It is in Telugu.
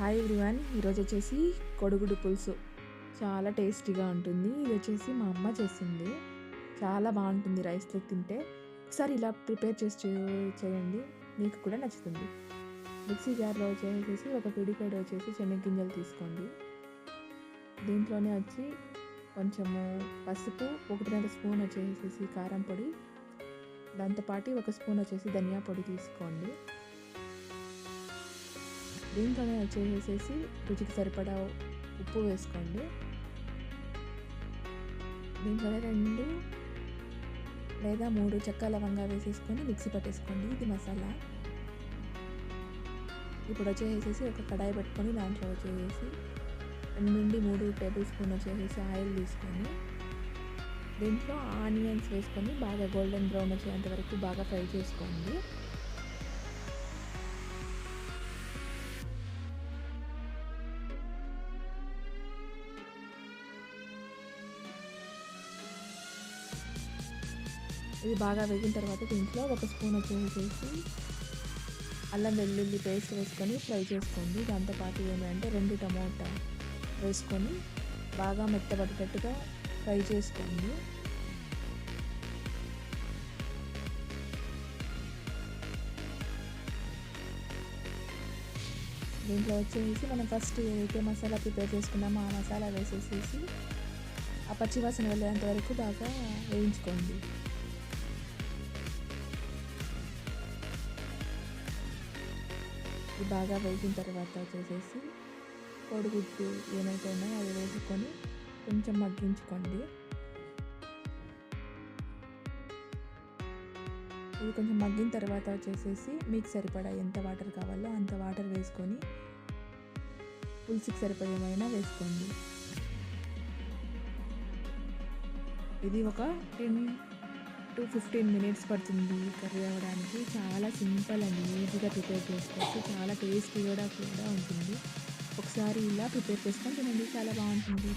Hi everyone. ఈరోజు వచ్చేసి కోడిగుడ్డు పులుసు చాలా టేస్టీగా ఉంటుంది. ఇది వచ్చేసి మా అమ్మ చేసింది. చాలా బాగుంటుంది రైస్తో తింటే. ఒకసారి ఇలా ప్రిపేర్ చేయండి, మీకు కూడా నచ్చుతుంది. మిక్సీ జార్లో వచ్చేసి ఒక పిడికెడు వచ్చేసి శనగగింజలు తీసుకోండి. దీంట్లోనే వచ్చి కొంచెము పసుపు, 1.5 స్పూన్ వచ్చేసి కారం పొడి, దాంతోపాటు 1 స్పూన్ వచ్చేసి ధనియా పొడి తీసుకోండి. దీంట్లోనే వచ్చేసేసి రుచికి సరిపడా ఉప్పు వేసుకోండి. దీంట్లోనే 2 లేదా 3 చెక్క లవంగా వేసేసుకొని మిక్సీ పట్టేసుకోండి. ఇది మసాలా. ఇప్పుడు వచ్చేసేసి ఒక కడాయి పెట్టుకొని దాంట్లో వచ్చేసి 2 నుండి 3 టేబుల్ స్పూన్ వచ్చేసి ఆయిల్ తీసుకొని దీంట్లో ఆనియన్స్ వేసుకొని బాగా గోల్డెన్ బ్రౌన్ వచ్చేంత వరకు బాగా ఫ్రై చేసుకోండి. ఇది బాగా వేగిన తర్వాత దీంట్లో 1 స్పూన్ వచ్చేసి అల్లం వెల్లుల్లి పేస్ట్ వేసుకొని ఫ్రై చేసుకోండి. దాంతోపాటు ఏమంటే 2 టమోటా వేసుకొని బాగా మెత్తబడేటట్టుగా ఫ్రై చేసుకోండి. దీంట్లో వచ్చేసి మనం ఫస్ట్ ఏదైతే మసాలా ప్రిపేర్ చేసుకున్నామో ఆ మసాలా వేసేసేసి ఆ పచ్చివాసన వెళ్ళేంత వరకు బాగా వేయించుకోండి. ఇది బాగా వేగిన తర్వాత వచ్చేసేసి కోడిగుడ్డు ఏమైతే ఉన్నాయో అవి వేసుకొని కొంచెం మగ్గించుకోండి. ఇది కొంచెం మగ్గిన తర్వాత వచ్చేసేసి మీకు సరిపడా ఎంత వాటర్ కావాలో అంత వాటర్ వేసుకొని పులుసుకి సరిపడేమైనా వేసుకోండి. ఇది ఒక 10 to 15 మినిట్స్ పడుతుంది కర్రీ అవ్వడానికి. చాలా సింపుల్ అండ్ ఈజీగా ప్రిపేర్ చేసుకోవచ్చు. చాలా టేస్టీ కూడా ఉంటుంది. ఒకసారి ఇలా ప్రిపేర్ చేసుకొని తినండి, చాలా బాగుంటుంది.